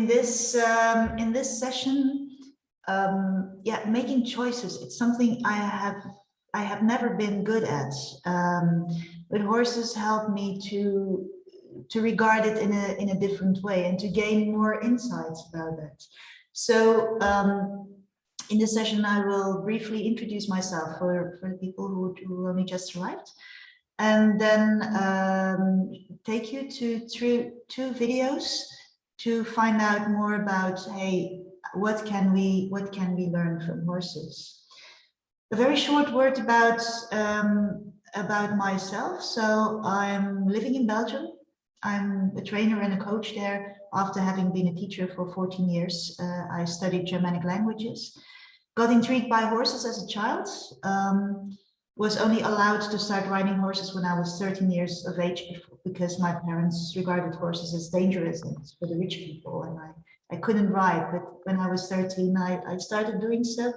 in this session, yeah, making choices. It's something I have never been good at. But horses help me to regard it in a different way and to gain more insights about it. So in this session, I will briefly introduce myself for the people who only just arrived, and then take you to two videos to find out more about, hey, what can we learn from horses. A very short word about myself. So I'm living in Belgium. I'm a trainer and a coach there after having been a teacher for 14 years. I studied Germanic languages, got intrigued by horses as a child, was only allowed to start riding horses when I was 13 years of age because my parents regarded horses as dangerous and for the rich people, and I couldn't ride. But when I was 13, I started doing so.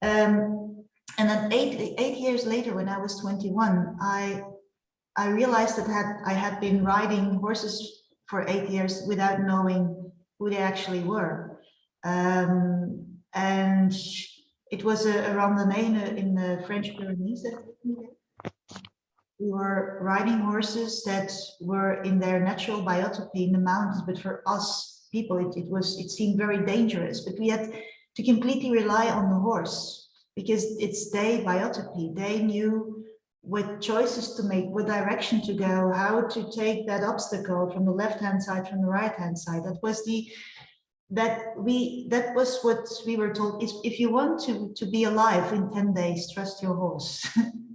And then eight years later, when I was 21, I realized that I had been riding horses for 8 years without knowing who they actually were. And it was a randonnée in the French Pyrenees that we were riding horses that were in their natural biotopy in the mountains, but for us people, it seemed very dangerous. But we had to completely rely on the horse because it's their biotopy. They knew what choices to make, what direction to go, how to take that obstacle from the left-hand side, from the right-hand side. That was what we were told. If you want to be alive in 10 days, trust your horse.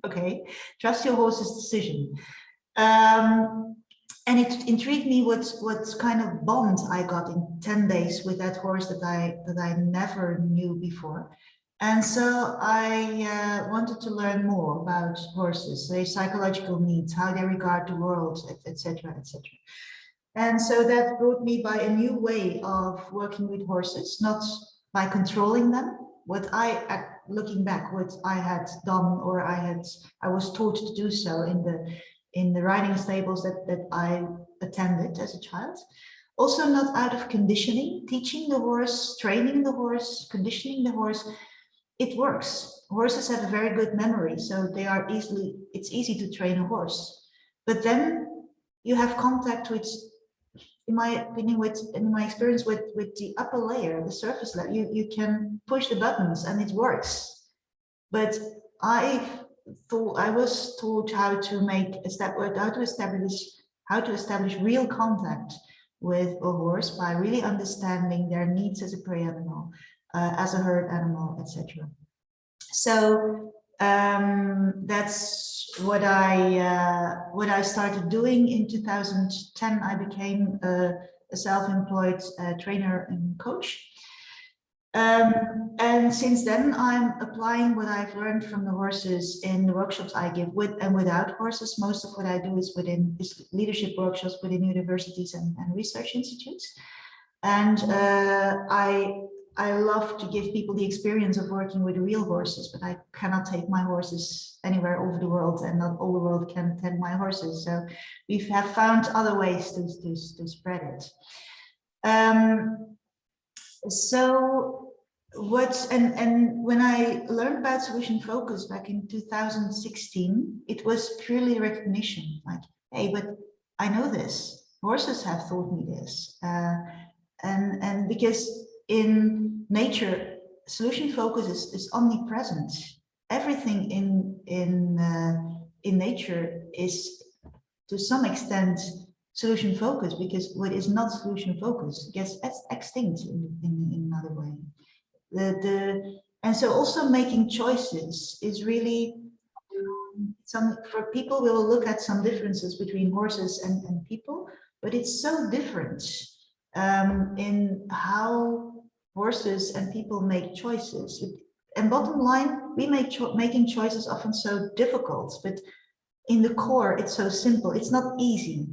Okay, trust your horse's decision. And it intrigued me what kind of bond I got in 10 days with that horse that I never knew before. And so I wanted to learn more about horses, their psychological needs, how they regard the world, etc., etc. And so that brought me by a new way of working with horses, not by controlling them. Looking back, what I had done, or I was taught to do so in the riding stables that I attended as a child. Also not out of conditioning, teaching the horse, training the horse, conditioning the horse. It works. Horses have a very good memory, so it's easy to train a horse. But then you have contact with, in my opinion, in my experience, with the upper layer, the surface layer. You can push the buttons and it works. But I was taught how to establish real contact with a horse by really understanding their needs as a prey animal, as a herd animal, etc. So that's what I started doing in 2010. I became a self-employed trainer and coach. And since then, I'm applying what I've learned from the horses in the workshops I give with and without horses. Most of what I do is leadership workshops within universities and research institutes. And I love to give people the experience of working with real horses, but I cannot take my horses anywhere over the world, and not all the world can attend my horses. So we have found other ways to spread it. So when I learned about solution focus back in 2016, it was purely recognition, like, hey, but I know this. Horses have taught me this, and because in nature, solution focus is omnipresent. Everything in nature is to some extent solution focus, because what is not solution focus gets extinct in another way. And so also making choices is really for people. We will look at some differences between horses and people, but it's so different in how horses and people make choices. And bottom line, we make making choices often so difficult, but in the core, it's so simple. It's not easy,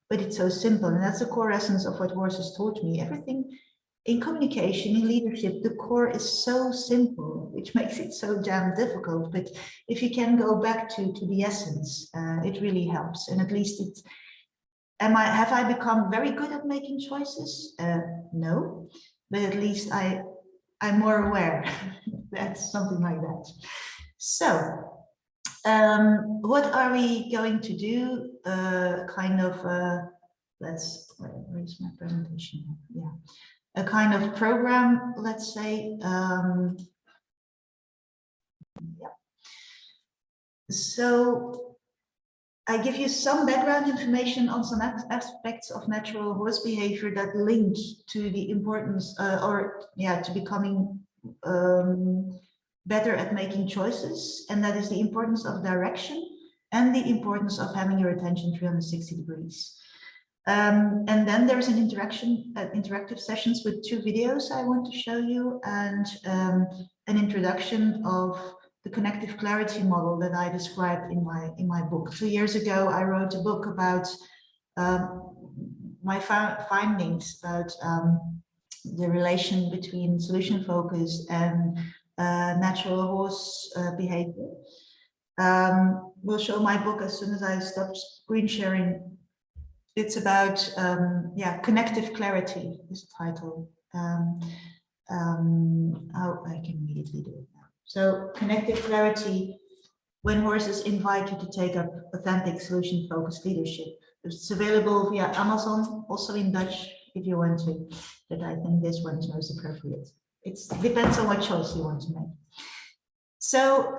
but it's so simple. And that's the core essence of what horses taught me. Everything in communication, in leadership, the core is so simple, which makes it so damn difficult. But if you can go back to the essence, it really helps. And at least Have I become very good at making choices? No, but at least I'm more aware. That's something like that. So, what are we going to do? Where's my presentation? Yeah, a kind of program, let's say. Yeah. So I give you some background information on some aspects of natural horse behavior that link to the importance to becoming better at making choices. And that is the importance of direction and the importance of having your attention 360 degrees. And then there's an interactive sessions with 2 videos I want to show you, and an introduction of the connective clarity model that I described in my book. 2 years ago, I wrote a book about my findings about the relation between solution focus and natural horse behavior. We'll show my book as soon as I stop screen sharing. It's about connective clarity is the title. I can immediately do it now. So connective clarity, when horses invite you to take up authentic solution-focused leadership. It's available via Amazon, also in Dutch if you want to, but I think this one is most appropriate. It depends on what choice you want to make. So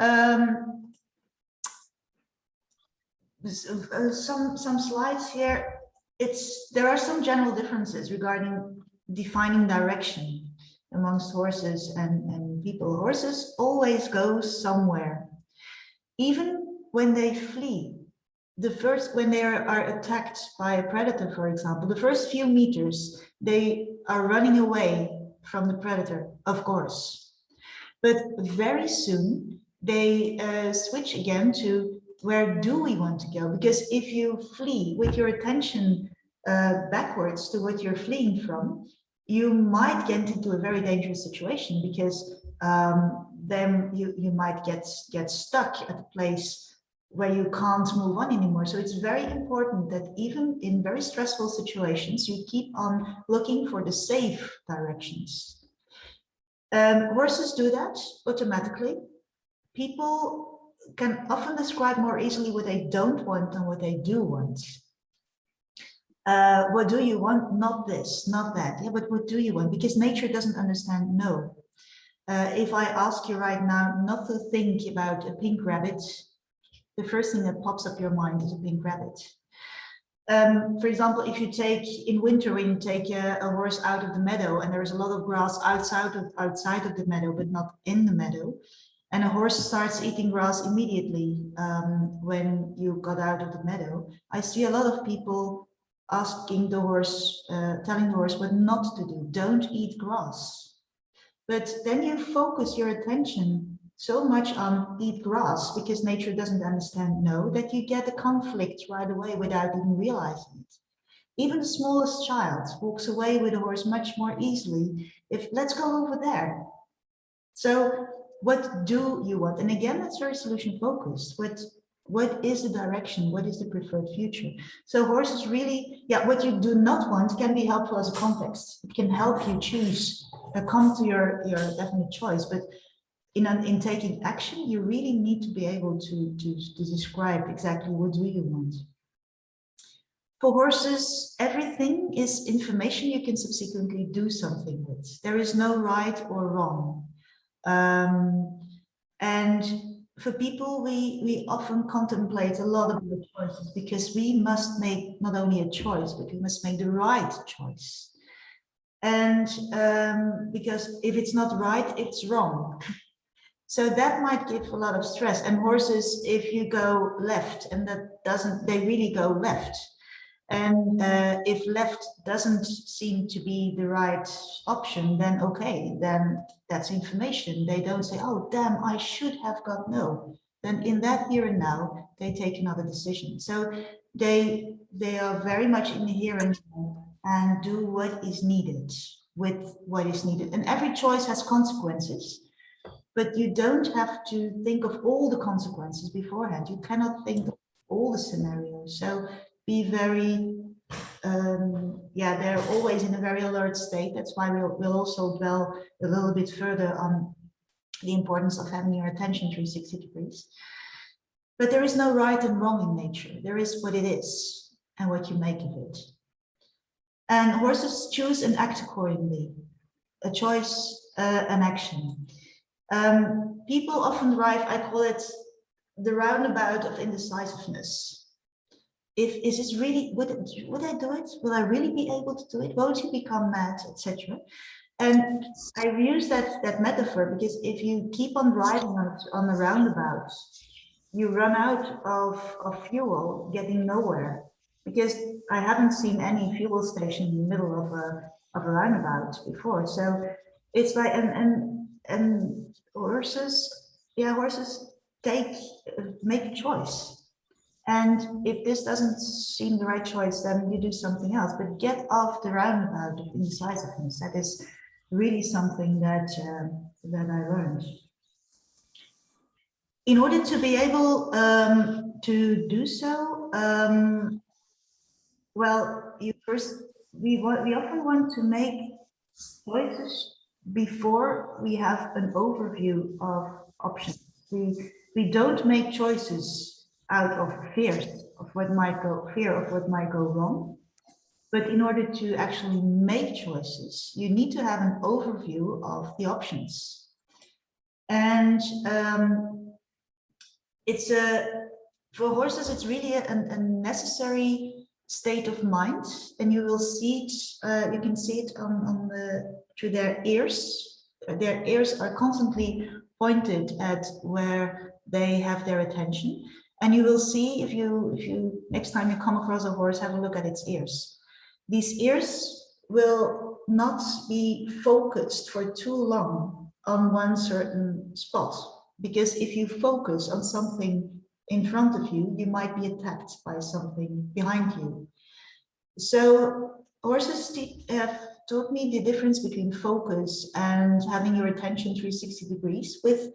some slides here. There are some general differences regarding defining direction amongst horses and people. Horses always go somewhere, even when they flee. When they are attacked by a predator, for example, the first few meters, they are running away from the predator, of course. But very soon, they switch again to where do we want to go? Because if you flee with your attention backwards to what you're fleeing from, you might get into a very dangerous situation, because then you might get stuck at a place where you can't move on anymore. So it's very important that even in very stressful situations, you keep on looking for the safe directions. Horses do that automatically. People can often describe more easily what they don't want than what they do want. What do you want? Not this, not that. Yeah, but what do you want? Because nature doesn't understand no. If I ask you right now not to think about a pink rabbit, the first thing that pops up your mind is a pink rabbit. For example, if you take in winter, when you take a horse out of the meadow and there's a lot of grass outside of the meadow, but not in the meadow, and a horse starts eating grass immediately when you got out of the meadow, I see a lot of people asking the horse, telling the horse what not to do. Don't eat grass. But then you focus your attention so much on eat grass, because nature doesn't understand no, that you get a conflict right away without even realizing it. Even the smallest child walks away with a horse much more easily if let's go over there. So what do you want? And again, that's very solution focused. What is the direction? What is the preferred future? So horses really, what you do not want can be helpful as a context. It can help you choose, come to your definite choice. But in taking action, you really need to be able to describe exactly what do you want. For horses, everything is information you can subsequently do something with. There is no right or wrong. And for people, we often contemplate a lot of the choices, because we must make not only a choice, but we must make the right choice. And because if it's not right, it's wrong. So that might give a lot of stress. And horses, if you go left, and that doesn't, they really go left. And if left doesn't seem to be the right option, then okay, then that's information. They don't say, oh, damn, I should have got no. Then in that here and now, they take another decision. So they are very much in the here and now and do what is needed with what is needed. And every choice has consequences, but you don't have to think of all the consequences beforehand. You cannot think of all the scenarios. So be very yeah, they're always in a very alert state. That's why we'll also dwell a little bit further on the importance of having your attention 360 degrees. But there is no right and wrong in nature. There is what it is and what you make of it. And horses choose and act accordingly. A choice, an action. People often drive, I call it the roundabout of indecisiveness. Is this really, would I do it? Will I really be able to do it? Won't you become mad, etc.? And I use that metaphor because if you keep on driving on the roundabout, you run out of fuel, getting nowhere. Because I haven't seen any fuel station in the middle of a roundabout before. So it's like, and horses, yeah, horses make a choice. And if this doesn't seem the right choice, then you do something else. But get off the roundabout of indecisiveness. That is really something that that I learned. In order to be able to do so, well, we often want to make choices before we have an overview of options. We don't make choices out of fear of what might go wrong. But in order to actually make choices, you need to have an overview of the options. And it's for horses, it's really a necessary state of mind, and you will see it. You can see it through their ears. Their ears are constantly pointed at where they have their attention, and you will see if you next time you come across a horse, have a look at its ears. These ears will not be focused for too long on one certain spot, because if you focus on something in front of you, you might be attacked by something behind you. So horses have taught me the difference between focus and having your attention 360 degrees with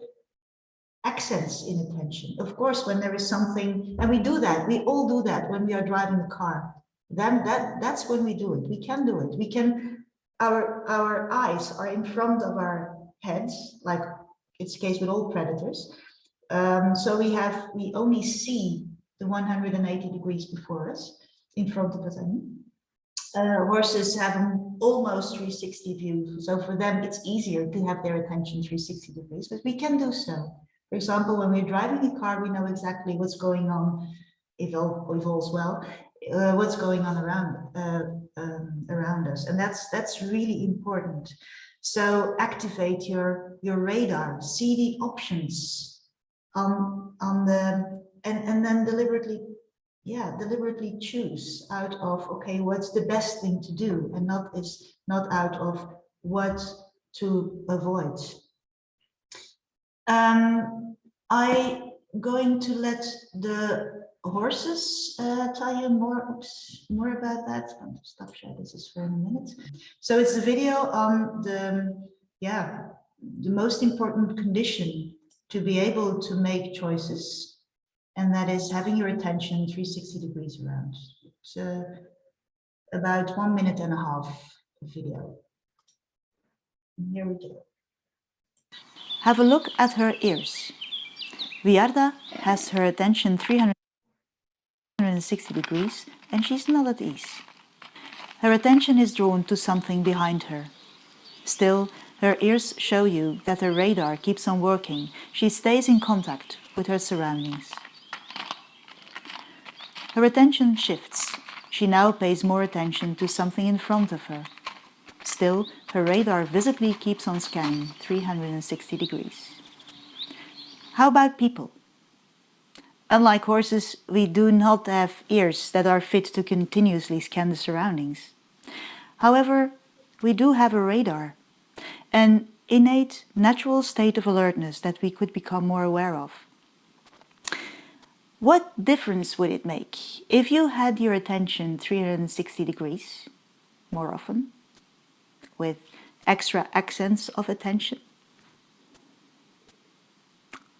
accents in attention. Of course, when there is something, and we do that, we all do that when we are driving a car, then that's when we do it. We can do it. We can, our eyes are in front of our heads, like it's the case with all predators. So we only see the 180 degrees before us, in front of us. Horses have an almost 360 view. So for them, it's easier to have their attention 360 degrees, but we can do so. For example, when we're driving a car, we know exactly what's going on, if all's well, what's going on around us. And that's really important. So activate your radar, see the options on the, and then deliberately choose out of, okay, what's the best thing to do, and not out of what to avoid. I'm going to let the horses tell you more about that. I'm going to stop share this for a minute. So it's a video on the most important condition to be able to make choices, and that is having your attention 360 degrees around. It's about 1.5 minutes video. And here we go. Have a look at her ears. Viarda has her attention 360 degrees and she's not at ease. Her attention is drawn to something behind her. Still, her ears show you that her radar keeps on working. She stays in contact with her surroundings. Her attention shifts. She now pays more attention to something in front of her. Still, her radar visibly keeps on scanning 360 degrees. How about people? Unlike horses, we do not have ears that are fit to continuously scan the surroundings. However, we do have a radar, an innate, natural state of alertness that we could become more aware of. What difference would it make if you had your attention 360 degrees more often, with extra accents of attention?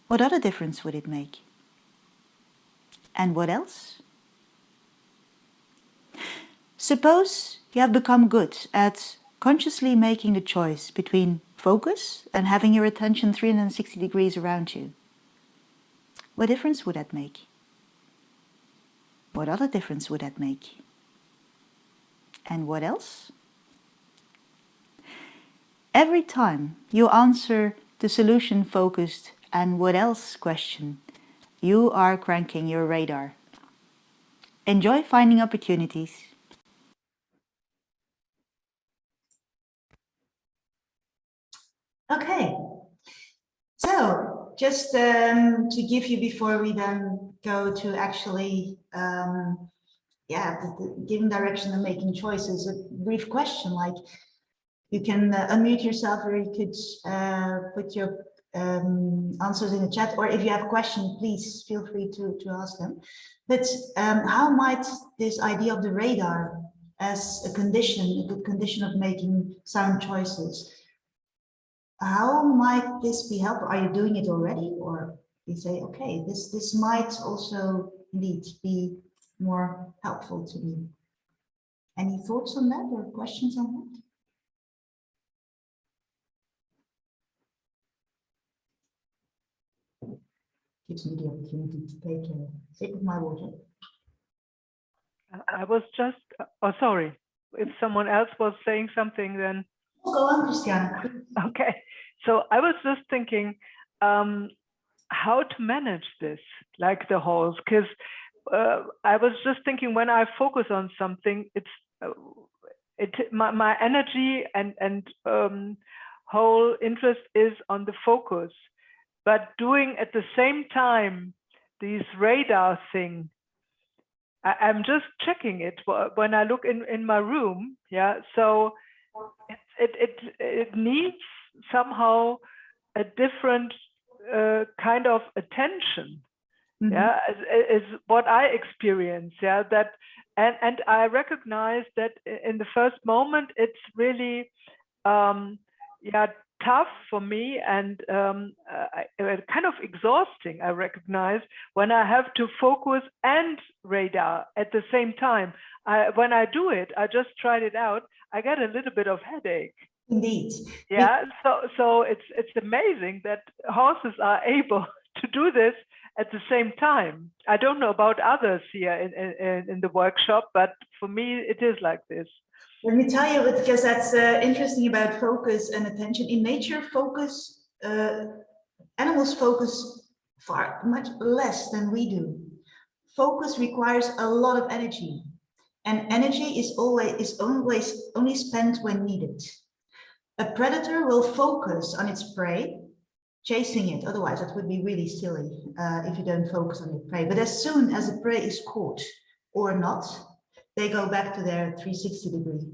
What other difference would it make? And what else? Suppose you have become good at consciously making the choice between focus and having your attention 360 degrees around you. What difference would that make? What other difference would that make? And what else? Every time you answer the solution-focused and what else question, you are cranking your radar. Enjoy finding opportunities. Okay, so just to give you, before we then go to actually giving direction and making choices, a brief question, like you can unmute yourself, or you could put your answers in the chat, or if you have a question, please feel free to ask them. But how might this idea of the radar as a good condition of making sound choices, how might this be helpful? Are you doing it already, or you say, okay, this might also indeed be more helpful to me? Any thoughts on that or questions on that? Gives me the opportunity to take a sip of my water. I was just, oh, sorry. If someone else was saying something, then. Go on, Christiana. Okay. So I was just thinking how to manage this, like the holes, because I was just thinking when I focus on something, my energy and whole interest is on the focus, but doing at the same time these radar thing. I'm just checking it when I look in my room. Yeah, so it needs somehow a different kind of attention. Mm-hmm. Yeah, is what I experience. Yeah, that and I recognize that in the first moment it's really tough for me and kind of exhausting. I recognize when I have to focus and radar at the same time. When I do it, I just tried it out, I get a little bit of headache. Indeed. Yeah, so it's amazing that horses are able to do this at the same time. I don't know about others here in the workshop, but for me it is like this. Let me tell you, because that's interesting about focus and attention. In nature, animals focus far much less than we do. Focus requires a lot of energy, and energy is always only spent when needed. A predator will focus on its prey, chasing it. Otherwise, that would be really silly if you don't focus on your prey. But as soon as the prey is caught or not, they go back to their 360-degree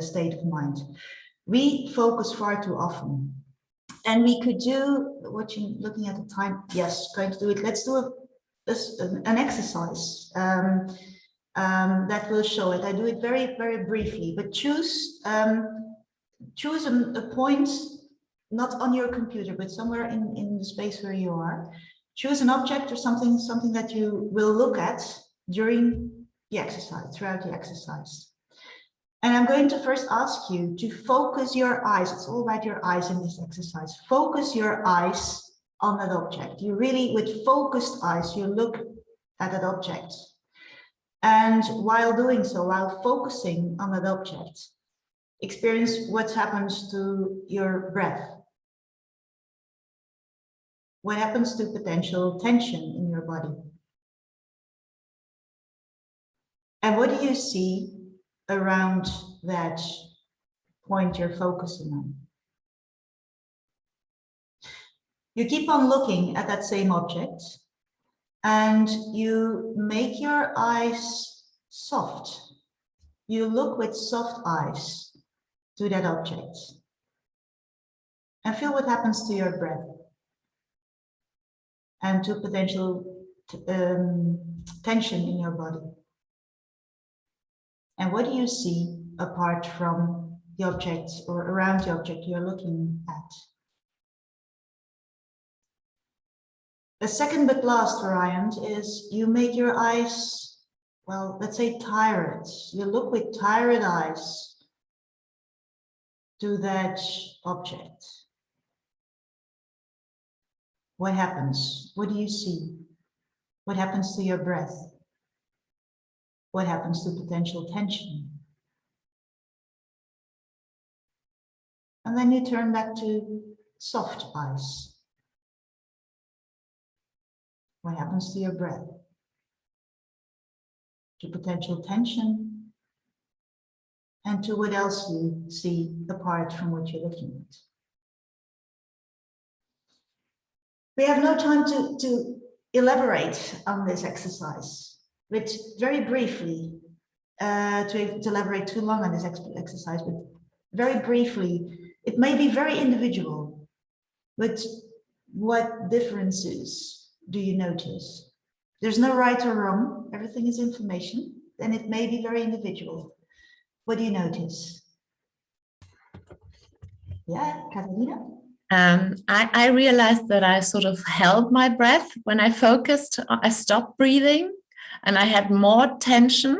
state of mind. We focus far too often. And we could do, looking at the time, yes, going to do it. Let's do an exercise that will show it. I do it very, very briefly, but choose a point, not on your computer, but somewhere in the space where you are. Choose an object or something that you will look at during the exercise, throughout the exercise. And I'm going to first ask you to focus your eyes. It's all about your eyes in this exercise. Focus your eyes on that object. You really, with focused eyes, you look at that object. And while doing so, while focusing on that object, experience what happens to your breath. What happens to potential tension in your body? And what do you see around that point you're focusing on? You keep on looking at that same object and you make your eyes soft. You look with soft eyes to that object and feel what happens to your breath and to potential tension in your body. And what do you see apart from the object or around the object you're looking at? The second but last variant is you make your eyes well, let's say tired. You look with tired eyes to that object. What happens? What do you see? What happens to your breath? What happens to potential tension? And then you turn back to soft eyes. What happens to your breath? To potential tension? And to what else you see apart from what you're looking at. We have no time to elaborate on this exercise, but very briefly, to elaborate too long on this exercise, but very briefly, it may be very individual, but what differences do you notice? There's no right or wrong, everything is information, and it may be very individual. What do you notice? Yeah, Katarina? I realized that I sort of held my breath when I focused. I stopped breathing and I had more tension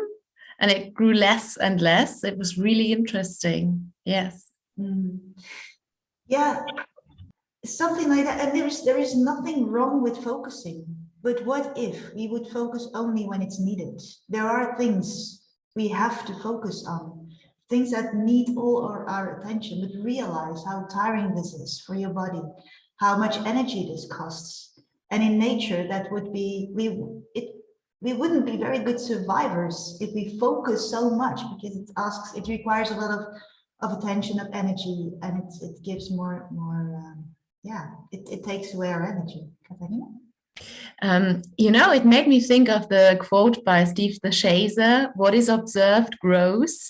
and it grew less and less. It was really interesting. Yes. Yeah, something like that. And there is nothing wrong with focusing. But what if we would focus only when it's needed? There are things we have to focus on, things that need all our attention, but realize how tiring this is for your body, how much energy this costs. And in nature, that would be, we wouldn't be very good survivors if we focus so much, because it requires a lot of attention, of energy, and it gives more yeah, it takes away our energy. Katarina? You know, it made me think of the quote by Steve the Chaser, "What is observed grows."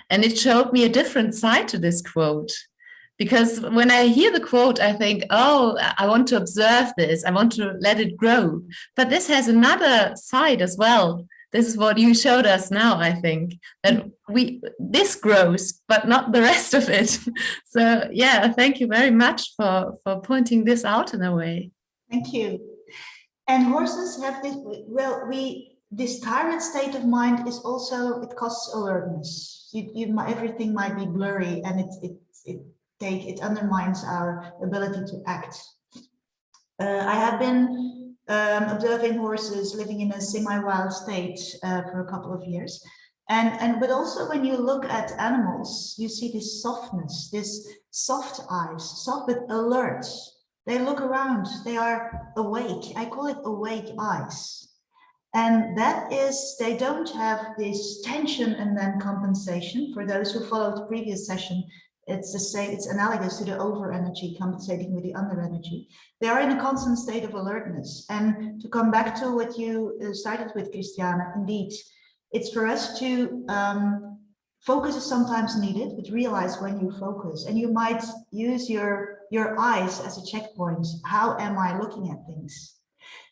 And it showed me a different side to this quote. Because when I hear the quote, I think, oh, I want to observe this. I want to let it grow. But this has another side as well. This is what you showed us now, I think, that this grows, but not the rest of it. So yeah, thank you very much for pointing this out in a way. Thank you. And horses have this, well, this tired state of mind is also, it costs alertness. Everything might be blurry, and it undermines our ability to act. I have been observing horses living in a semi-wild state for a couple of years. But also when you look at animals, you see this softness, this soft eyes, soft but alert. They look around, they are awake. I call it awake eyes. And that is, they don't have this tension and then compensation. For those who followed the previous session, it's the same, it's analogous to the over energy compensating with the under energy. They are in a constant state of alertness. And to come back to what you started with, Christiana, indeed, it's for us to focus is sometimes needed, but realize when you focus, and you might use your eyes as a checkpoint. How am I looking at things?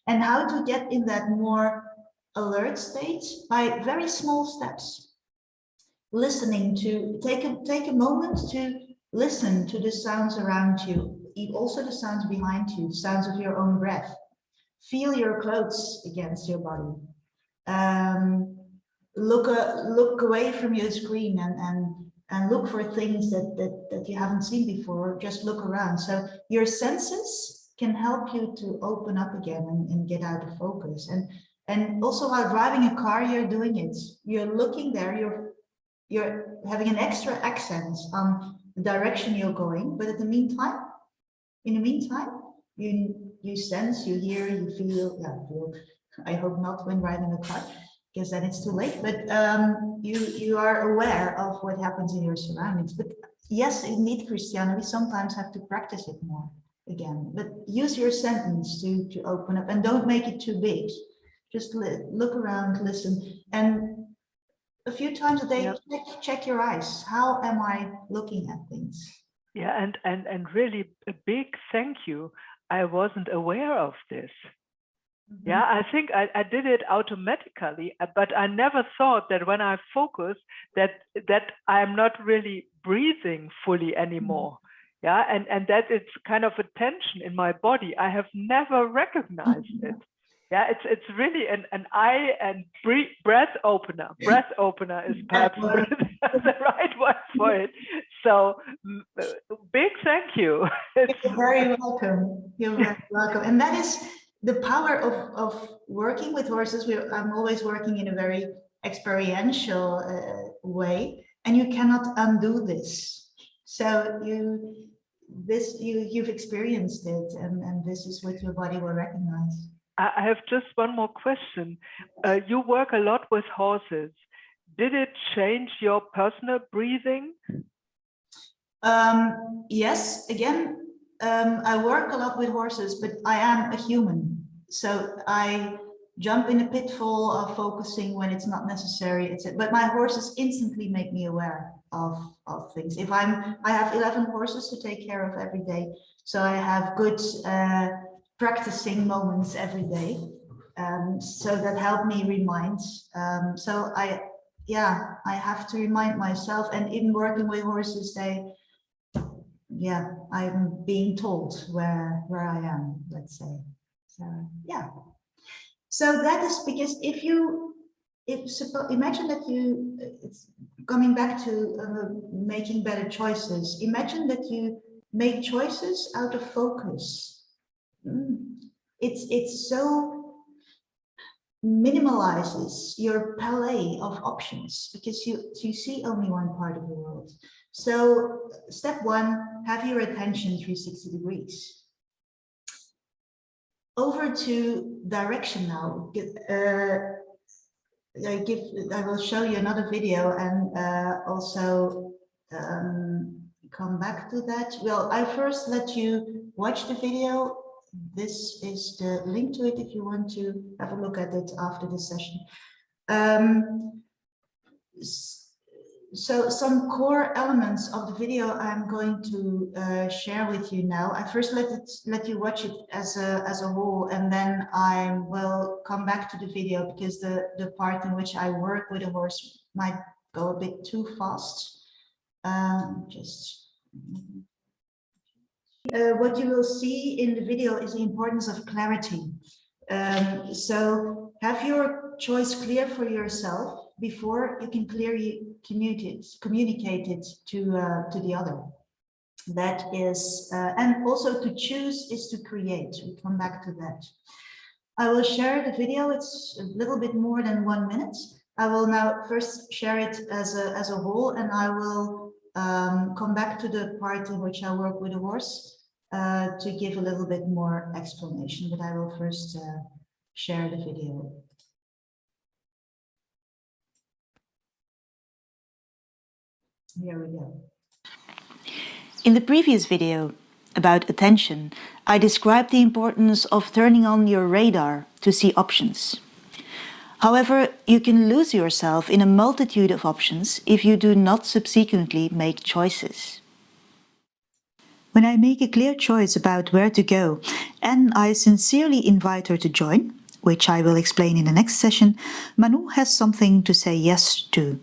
And how to get in that more alert state by very small steps. Listening to, take a moment to listen to the sounds around you, also the sounds behind you, the sounds of your own breath. Feel your clothes against your body. Look away from your screen and look for things that you haven't seen before. Just look around. So your senses can help you to open up again and get out of focus. And also while driving a car, you're doing it. You're looking there, you're having an extra accent on the direction you're going, but in the meantime, you sense, you hear, you feel, I hope not when riding a car, because then it's too late, but you are aware of what happens in your surroundings. But yes, indeed, Christiana, we sometimes have to practice it more again, but use your sentence to open up, and don't make it too big. Just look around, listen, and a few times a day, check your eyes. How am I looking at things? Yeah, and really a big thank you. I wasn't aware of this. Mm-hmm. Yeah, I think I did it automatically, but I never thought that when I focus that I'm not really breathing fully anymore. Mm-hmm. Yeah, and that it's kind of a tension in my body. I have never recognized it. Yeah, it's really an eye and breath opener. Breath opener is perhaps the right word for it. So big thank you. You're very welcome. You're very welcome. And that is the power of working with horses. I'm always working in a very experiential way, and you cannot undo this. So you've experienced it, and this is what your body will recognize. I have just one more question. You work a lot with horses. Did it change your personal breathing? Yes, again, I work a lot with horses, but I am a human. So I jump in a pitfall of focusing when it's not necessary. But my horses instantly make me aware of things. I have 11 horses to take care of every day. So I have good practicing moments every day. So that helped me remind. So I have to remind myself, and even working with horses, I'm being told where I am, let's say. So yeah. So that is because imagine that it's coming back to making better choices. Imagine that you make choices out of focus. It's so minimalizes your palette of options because you see only one part of the world. So step one, have your attention 360 degrees. Over to direction now. I will show you another video and also come back to that. Well, I first let you watch the video. This is the link to it if you want to have a look at it after this session. So some core elements of the video I'm going to share with you now. I first let you watch it as a whole, and then I will come back to the video because the part in which I work with a horse might go a bit too fast. What you will see in the video is the importance of clarity. So have your choice clear for yourself before you can clearly communicate it to the other. That is, and also to choose is to create. We'll come back to that. I will share the video. It's a little bit more than 1 minute. I will now first share it as a whole, and I will come back to the part in which I work with a horse to give a little bit more explanation, but I will first share the video. Here we go. In the previous video about attention, I described the importance of turning on your radar to see options. However, you can lose yourself in a multitude of options if you do not subsequently make choices. When I make a clear choice about where to go and I sincerely invite her to join, which I will explain in the next session, Manu has something to say yes to.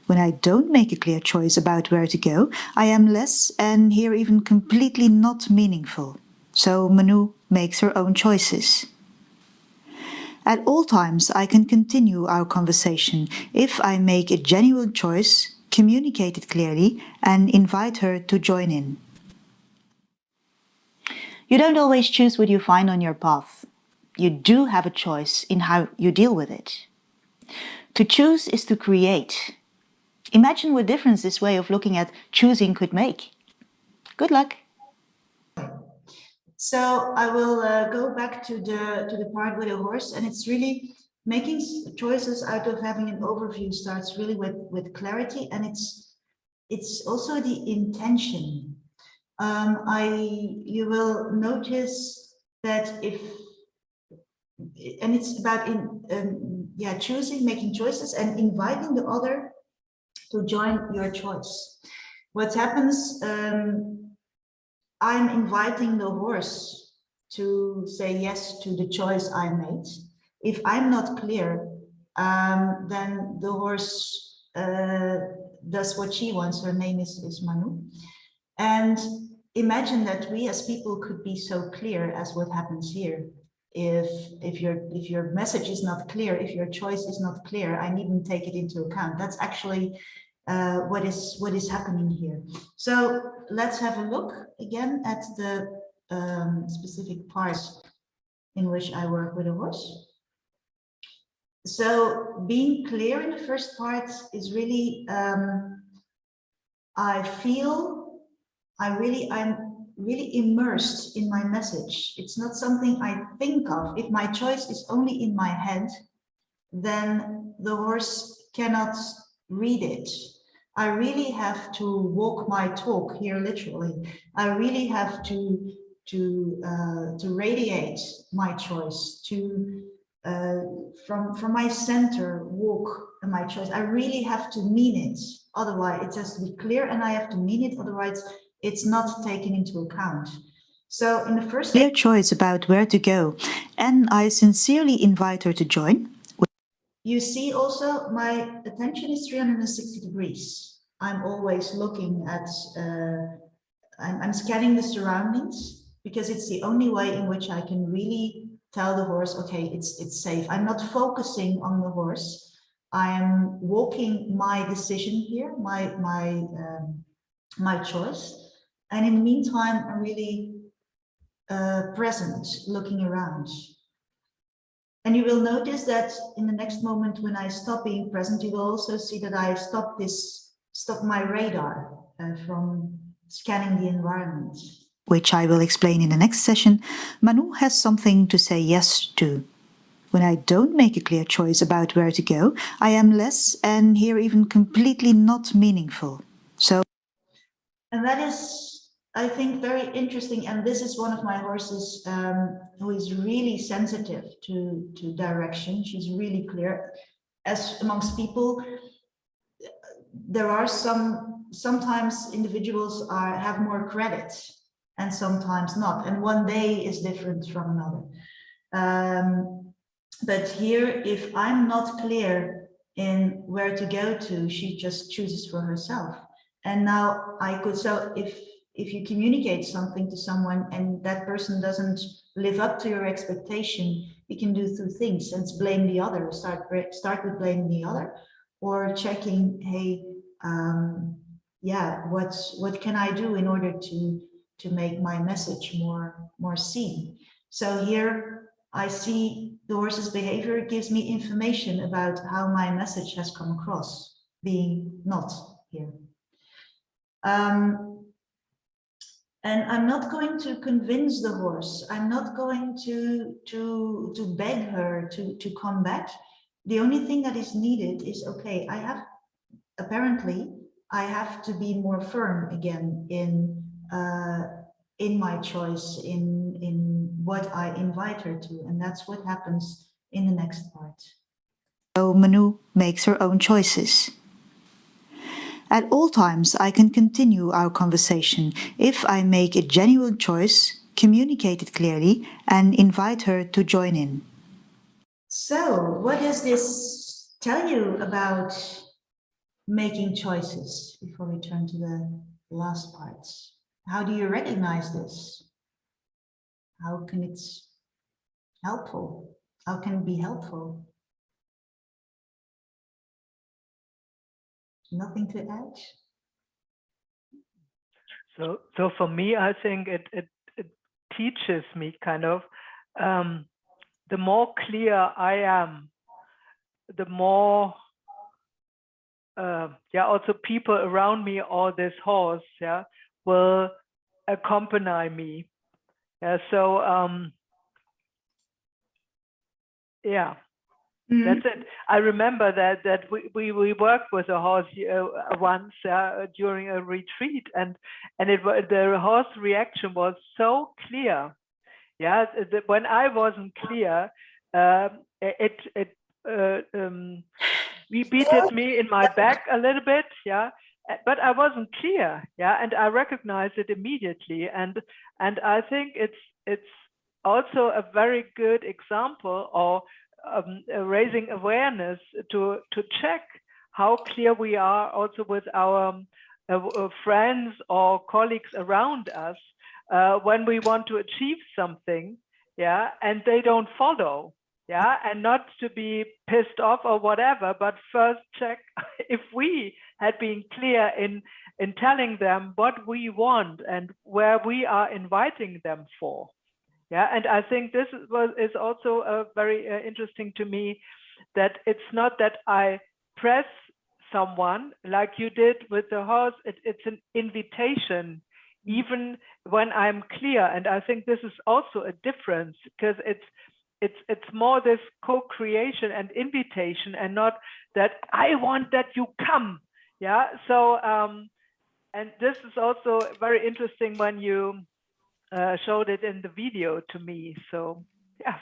When I don't make a clear choice about where to go, I am less and here even completely not meaningful. So Manu makes her own choices. At all times, I can continue our conversation if I make a genuine choice, communicate it clearly, and invite her to join in. You don't always choose what you find on your path. You do have a choice in how you deal with it. To choose is to create. Imagine what difference this way of looking at choosing could make. Good luck. So I will go back to the part with the horse, and it's really making choices out of having an overview starts really with clarity, and it's also the intention. You will notice that and it's about choosing, making choices, and inviting the other to join your choice. What happens? I'm inviting the horse to say yes to the choice I made. If I'm not clear, then the horse does what she wants. Her name is Manu. And imagine that we as people could be so clear as what happens here. if your message is not clear, if your choice is not clear, I needn't take it into account. That's actually what is happening here. So let's have a look again at the specific parts in which I work with a horse. So being clear in the first part is really, I'm really immersed in my message. It's not something I think of. If my choice is only in my head, then the horse cannot read it. I really have to walk my talk here, literally. I really have to radiate my choice, from my center walk my choice. I really have to mean it. Otherwise, it has to be clear, and I have to mean it. Otherwise, it's not taken into account. So in the first Clear choice about where to go, and I sincerely invite her to join. You see also my attention is 360 degrees. I'm always looking at, I'm scanning the surroundings, because it's the only way in which I can really tell the horse, okay, it's safe. I'm not focusing on the horse. I'm walking my decision here, my choice. And in the meantime, I'm really present, looking around. And you will notice that in the next moment when I stop being present, you will also see that I stop my radar from scanning the environment. Which I will explain in the next session. Manu has something to say yes to. When I don't make a clear choice about where to go, I am less, and here even completely not meaningful. And that is, I think, very interesting. And this is one of my horses who is really sensitive to direction. She's really clear. As amongst people, there are sometimes individuals have more credit and sometimes not. And one day is different from another. But here, if I'm not clear in where to go to, she just chooses for herself. And now I could, so if you communicate something to someone and that person doesn't live up to your expectation, you can do two things. And blame the other, start with blaming the other, or checking, hey, yeah, what can I do in order to make my message more seen? So here I see the horse's behavior gives me information about how my message has come across, being not here. And I'm not going to convince the horse. I'm not going to beg her to come back. The only thing that is needed is, okay, apparently I have to be more firm again in my choice, in what I invite her to, and that's what happens in the next part. So Manu makes her own choices. At all times, I can continue our conversation if I make a genuine choice, communicate it clearly, and invite her to join in. So, what does this tell you about making choices before we turn to the last parts? How do you recognize this? How can it helpful? How can it be helpful? Nothing to add? So for me, I think it teaches me kind of, the more clear I am, the more, also people around me or this horse, will accompany me. So that's it. I remember that we worked with a horse once during a retreat, and the horse reaction was so clear. When I wasn't clear, we beated me in my back a little bit, but I wasn't clear, and I recognized it immediately, and I think it's also a very good example of raising awareness to check how clear we are also with our friends or colleagues around us when we want to achieve something. yeah, and they don't follow, yeah, and not to be pissed off or whatever, but first check if we had been clear in telling them what we want and where we are inviting them for. Yeah, and I think this is also very interesting to me, that it's not that I press someone like you did with the horse. It's an invitation, even when I'm clear. And I think this is also a difference, because it's more this co-creation and invitation, and not that I want that you come. Yeah. So and this is also very interesting when you showed it in the video to me. So yeah.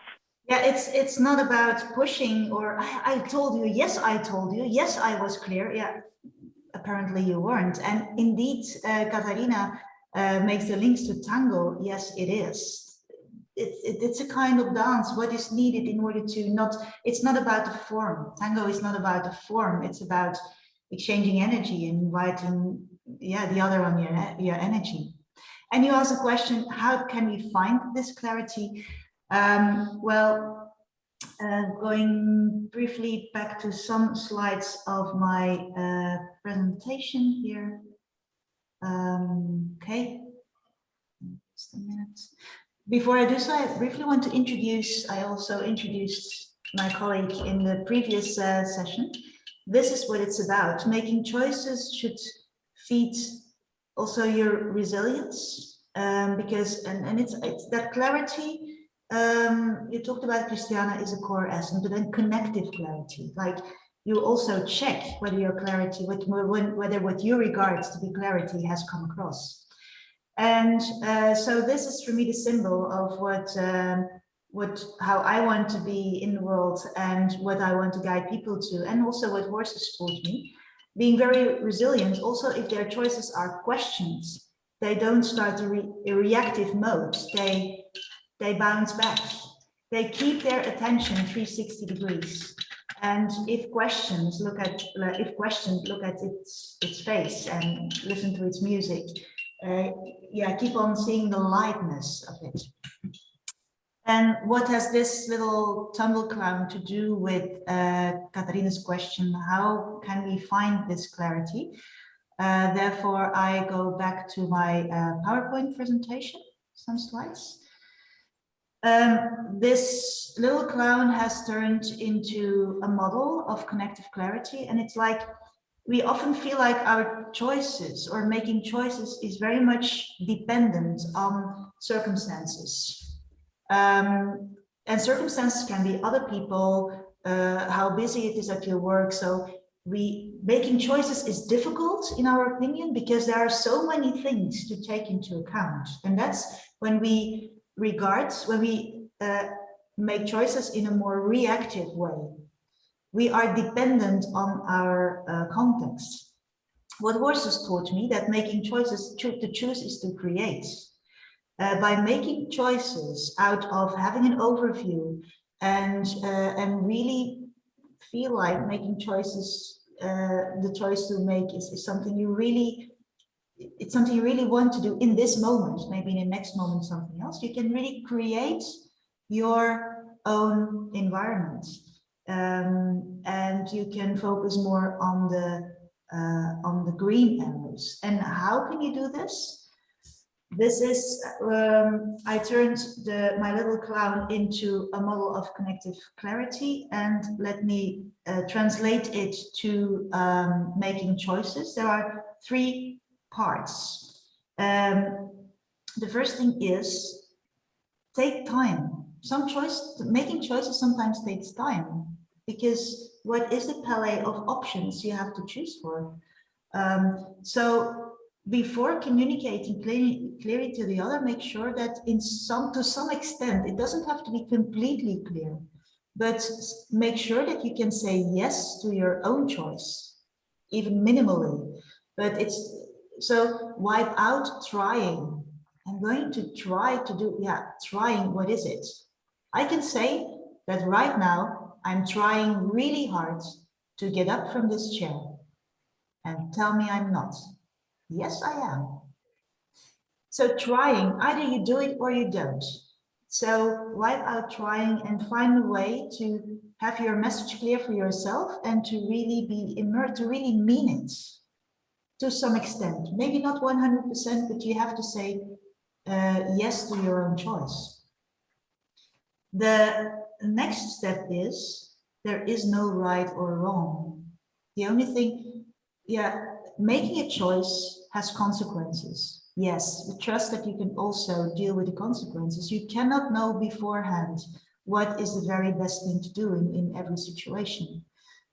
Yeah, it's not about pushing or I told you, yes, I told you, yes, I was clear. Yeah, apparently you weren't. And indeed, Katharina makes the links to tango. Yes, it is. It's a kind of dance. What is needed in order to not, it's not about the form. Tango is not about the form. It's about exchanging energy and inviting, yeah, the other on your energy. And you ask a question, how can we find this clarity? Well, going briefly back to some slides of my presentation here. Okay, just a minute. Before I do so, I briefly want to introduce, I also introduced my colleague in the previous session. This is what it's about. Making choices should feed also your resilience, because, and it's that clarity. You talked about, Christiana, is a core essence, but then connective clarity. Like you also check whether your clarity, whether what you regard to be clarity has come across. And so this is for me the symbol of how I want to be in the world and what I want to guide people to, and also what horses taught me. Being very resilient, also if their choices are questions, they don't start a reactive mode. They bounce back. They keep their attention 360 degrees. And if questions, look at its face and listen to its music. Yeah, keep on seeing the lightness of it. And what has this little tumble clown to do with Katharina's question, how can we find this clarity? Therefore, I go back to my PowerPoint presentation, some slides. This little clown has turned into a model of connective clarity, and it's like we often feel like our choices or making choices is very much dependent on circumstances. And circumstances can be other people, how busy it is at your work. So making choices is difficult in our opinion because there are so many things to take into account. And that's when we make choices in a more reactive way. We are dependent on our context. What horses taught me that making choices, to choose is to create. By making choices out of having an overview and really feel like making choices, the choice to make is something you really, it's something you really want to do in this moment, maybe in the next moment something else. You can really create your own environment. And you can focus more on the green arrows. And how can you do this? This is, I turned my little clown into a model of connective clarity, and let me translate it to making choices. There are 3 parts. The first thing is take time. Making choices sometimes takes time, because what is the palette of options you have to choose for? So before communicating clearly to the other, make sure that to some extent, it doesn't have to be completely clear, but make sure that you can say yes to your own choice, even minimally. But so wipe out trying. I'm going to try to do, trying, what is it? I can say that right now I'm trying really hard to get up from this chair, and tell me I'm not. Yes, I am. So trying, either you do it or you don't. So write out trying and find a way to have your message clear for yourself and to really be immersed, to really mean it to some extent. Maybe not 100%, but you have to say yes to your own choice. The next step is there is no right or wrong. The only thing, making a choice has consequences. Yes, but trust that you can also deal with the consequences. You cannot know beforehand what is the very best thing to do in every situation.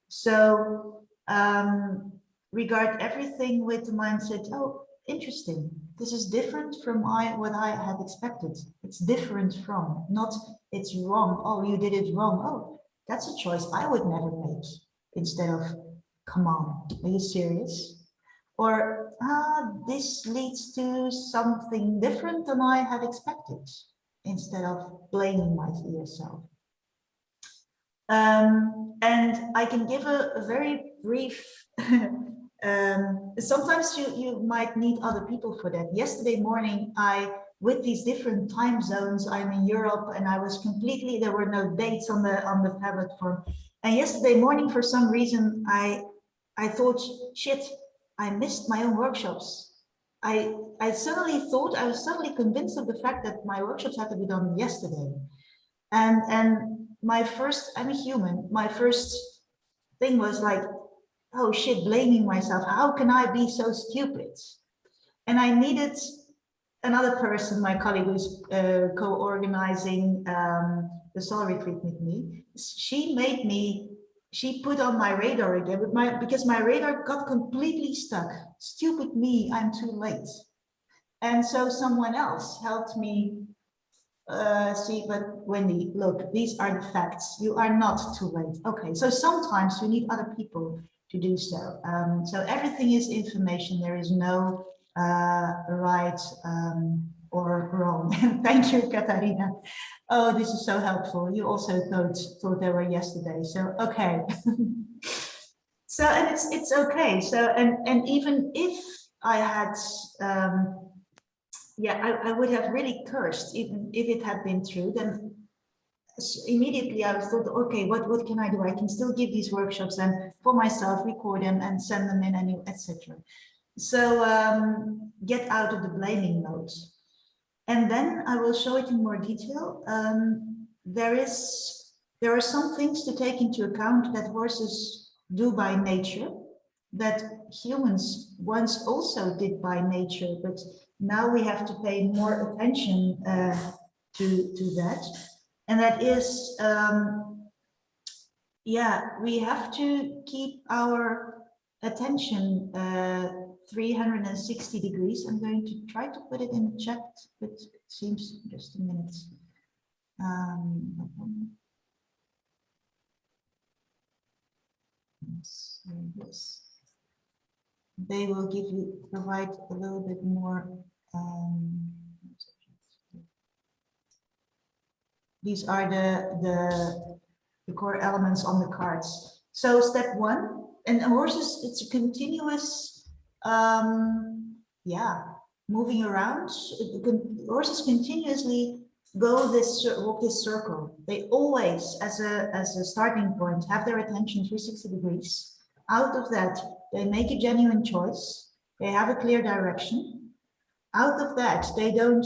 So regard everything with the mindset, oh, interesting. This is different from what I had expected. It's different from, not it's wrong. Oh, you did it wrong. Oh, that's a choice I would never make. Instead of, come on, are you serious? Or, this leads to something different than I had expected, instead of blaming yourself. And I can give a very brief, sometimes you might need other people for that. Yesterday morning, with these different time zones, I'm in Europe and I was completely, there were no dates on the tablet form. And yesterday morning, for some reason, I thought, shit, I missed my own workshops. I was suddenly convinced of the fact that my workshops had to be done yesterday. And my first, I'm a human, my first thing was like, oh shit, blaming myself. How can I be so stupid? And I needed another person, my colleague who's co-organizing the soul retreat with me. She put on my radar again because my radar got completely stuck. Stupid me, I'm too late. And so someone else helped me see, but Wendy, look, these are the facts. You are not too late. Okay, so sometimes you need other people to do so. So everything is information. There is no right or wrong. Thank you, Katarina. Oh, this is so helpful. You also thought they were yesterday. So okay. So and it's okay. So and even if I had I would have really cursed even if it had been true. Then immediately I thought, okay, what can I do? I can still give these workshops and for myself, record them and send them in, and etc. So get out of the blaming mode. And then I will show it in more detail. There are some things to take into account that horses do by nature, that humans once also did by nature, but now we have to pay more attention to that. And that is, we have to keep our attention 360 degrees. I'm going to try to put it in the chat, but it seems just a minute. Yes. They will provide a little bit more. These are the core elements on the cards. So step one, and horses, it's a continuous, moving around. Horses continuously walk this circle. They always, as a starting point, have their attention 360 degrees. Out of that, they make a genuine choice. They have a clear direction. Out of that, they don't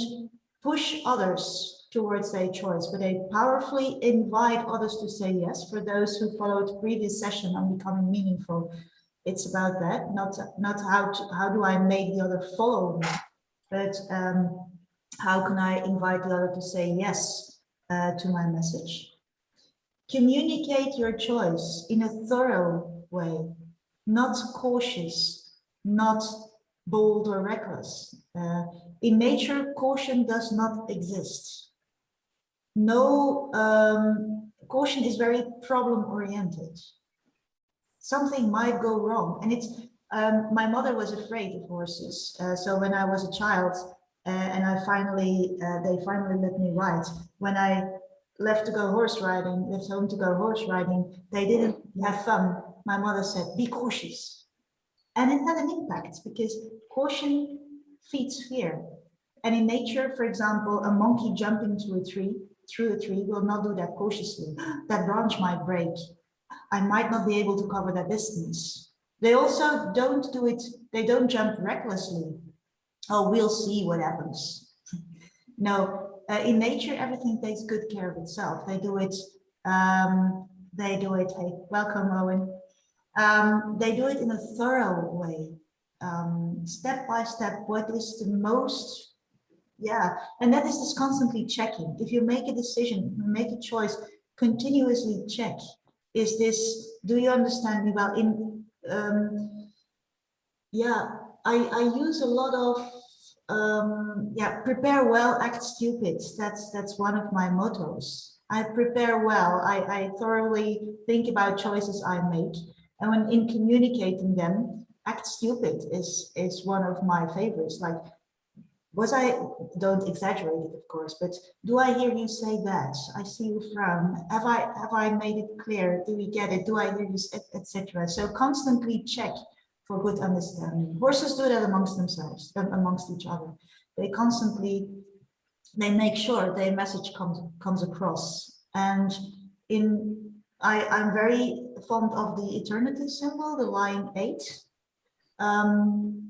push others towards their choice, but they powerfully invite others to say yes. For those who followed the previous session on becoming meaningful, it's about that, not how do I make the other follow me, but how can I invite the other to say yes to my message. Communicate your choice in a thorough way, not cautious, not bold or reckless. In nature, caution does not exist. No, caution is very problem-oriented. Something might go wrong, and it's. My mother was afraid of horses, so when I was a child, and they finally let me ride. When I left home to go horse riding, they didn't have fun. My mother said, "Be cautious," and it had an impact because caution feeds fear. And in nature, for example, a monkey jumping through a tree will not do that cautiously. That branch might break. I might not be able to cover that distance. They also don't do it, they don't jump recklessly. Oh, we'll see what happens. No, in nature, everything takes good care of itself. They do it, hey, welcome, Owen. They do it in a thorough way, step by step, what is the most, yeah, and that is just constantly checking. If you make a decision, make a choice, continuously check. Is this, do you understand me well? Yeah, I use a lot of, yeah, prepare well, act stupid. That's one of my mottos. I prepare well. I thoroughly think about choices I make. And when in communicating them, act stupid is one of my favorites. Like, don't exaggerate it, of course, but do I hear you say that? I see you frown. Have I made it clear? Do we get it? Do I hear you, etc. So constantly check for good understanding. Horses do that amongst themselves, amongst each other. They constantly, they make sure their message comes across. And I'm very fond of the eternity symbol, the line 8.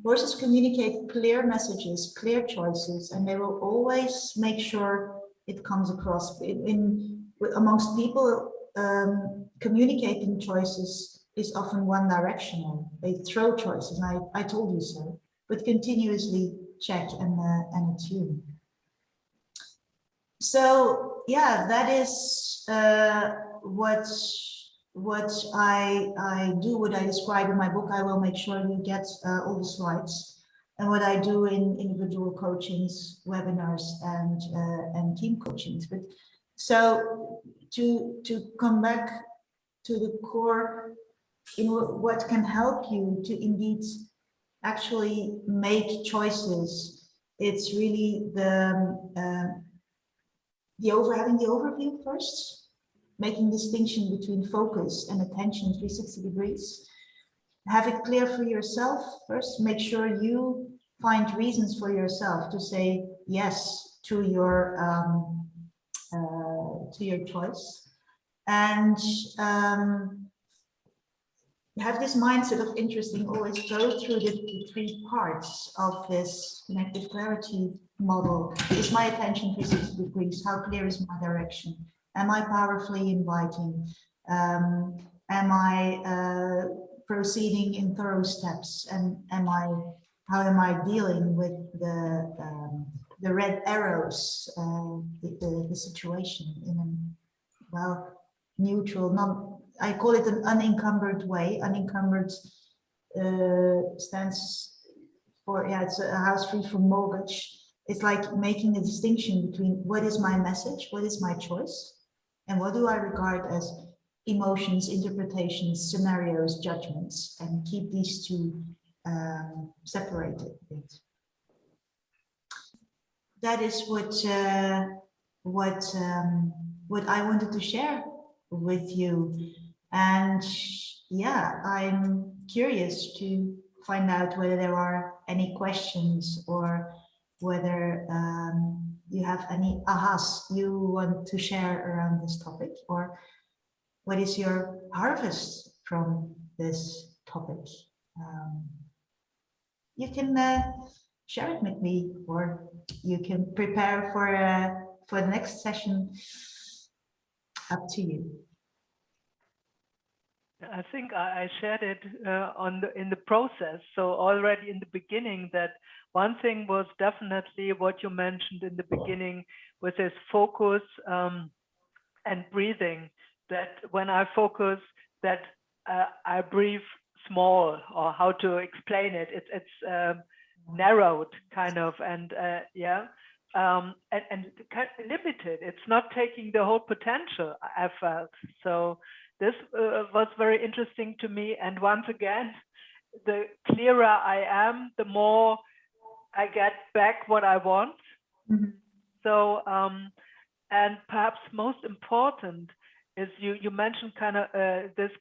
Horses communicate clear messages, clear choices, and they will always make sure it comes across. Amongst people, communicating choices is often one directional. They throw choices, and I told you so, but continuously check and attune. So yeah, that is what I do, what I describe in my book. I will make sure you get all the slides, and what I do in individual coachings, webinars, and team coachings. But so to come back to the core, what can help you to indeed actually make choices. It's really having the overview first, making distinction between focus and attention 360 degrees. Have it clear for yourself first. Make sure you find reasons for yourself to say yes to your choice, and have this mindset of interesting. Always go through the 3 parts of this connective clarity model. Is my attention 360 degrees? How clear is my direction? Am I powerfully inviting? Am I proceeding in thorough steps? And how am I dealing with the red arrows, the situation in a, well, neutral, I call it an unencumbered way. Unencumbered stands for, yeah, it's a house free from mortgage. It's like making a distinction between what is my message, what is my choice, and what do I regard as emotions, interpretations, scenarios, judgments, and keep these 2 separated a bit. That is what I wanted to share with you. And yeah, I'm curious to find out whether there are any questions, or whether you have any ahas you want to share around this topic, or what is your harvest from this topic. You can share it with me, or you can prepare for the next session. Up to you. I think I shared it in the process. So already in the beginning, that one thing was definitely what you mentioned in the beginning, with this focus and breathing. That when I focus, that I breathe small, or how to explain it. It's narrowed kind of, and yeah. And kind of limited. It's not taking the whole potential, I felt. So this was very interesting to me. And once again, the clearer I am, the more I get back what I want. Mm-hmm. So, and perhaps most important is you mentioned kind of this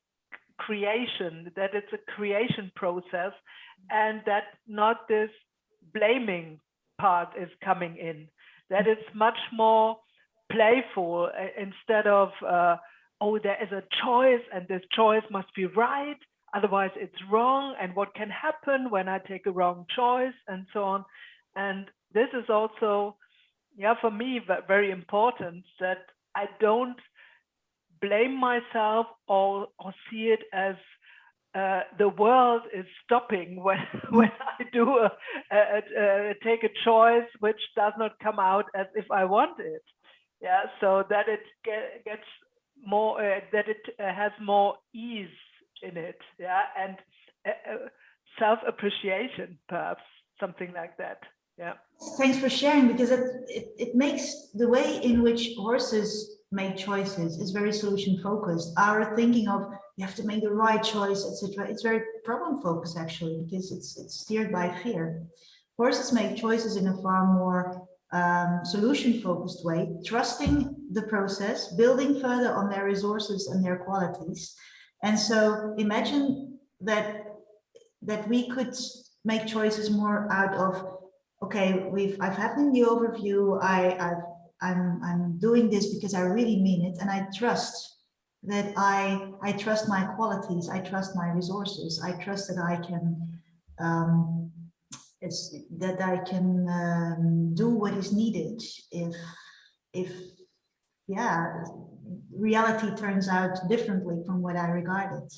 creation, that it's a creation process, and that not this blaming part is coming in, that it's much more playful instead of, oh, there is a choice and this choice must be right, otherwise it's wrong, and what can happen when I take a wrong choice, and so on. And this is also, yeah, for me, very important, that I don't blame myself or see it as the world is stopping when I do take a choice which does not come out as if I want it. Yeah, so that it gets more, that it has more ease in it. Yeah, and self-appreciation, perhaps, something like that. Yeah. Thanks for sharing, because it makes the way in which horses make choices is very solution focused. Our thinking of you have to make the right choice, etc. It's very problem focused actually, because it's steered by fear. Horses make choices in a far more solution focused way, trusting the process, building further on their resources and their qualities. And so imagine that we could make choices more out of, okay, I've had in the overview, I'm doing this because I really mean it, and I trust that I trust my qualities, I trust my resources, I trust that I can do what is needed if yeah, reality turns out differently from what I regarded.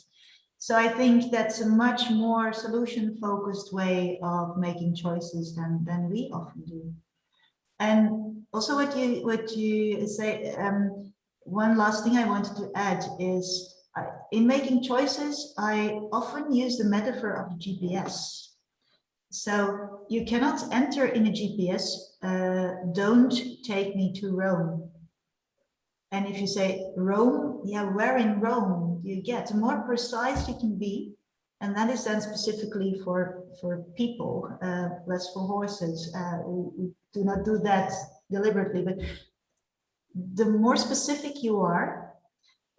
So I think that's a much more solution-focused way of making choices than we often do. And also what you say, one last thing I wanted to add is, in making choices, I often use the metaphor of the GPS. So you cannot enter in a GPS, don't take me to Rome. And if you say Rome, yeah, where in Rome you get, the more precise you can be, and that is then specifically for people, less for horses. We do not do that deliberately, but the more specific you are,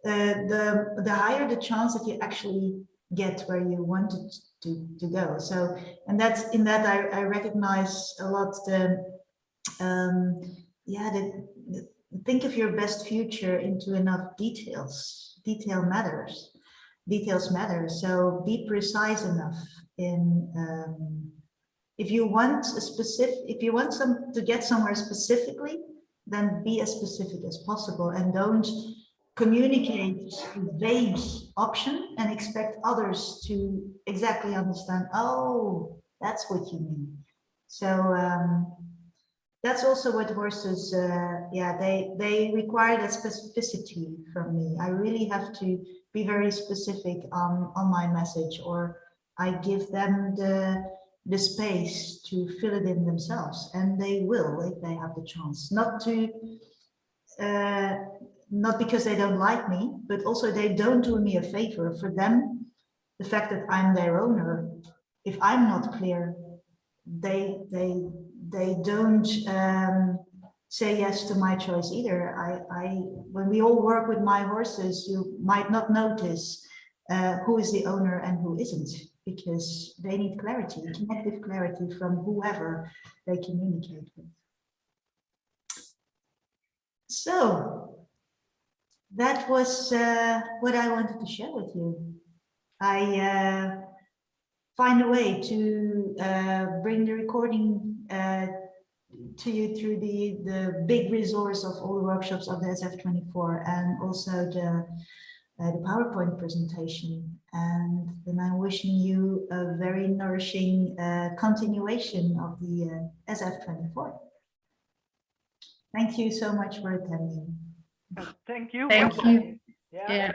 the higher the chance that you actually get where you wanted to go. So, and that's in that I recognize a lot think of your best future into enough details. Details matter. So be precise enough in if you want to get somewhere specifically, then be as specific as possible, and don't communicate a vague option and expect others to exactly understand, oh, that's what you mean. So that's also what horses, they require that specificity from me. I really have to be very specific on my message, or I give them the space to fill it in themselves, and they will if they have the chance. Not because they don't like me, but also they don't do me a favor. For them, the fact that I'm their owner, if I'm not clear, they don't say yes to my choice either. When we all work with my horses, you might not notice who is the owner and who isn't, because they need clarity, connective clarity from whoever they communicate with. So that was what I wanted to share with you. I find a way to bring the recording to you through the big resource of all the workshops of the SF24, and also the PowerPoint presentation. And then I'm wishing you a very nourishing continuation of the SF24. Thank you so much for attending. Thank you. Thank you. Yeah. Yeah.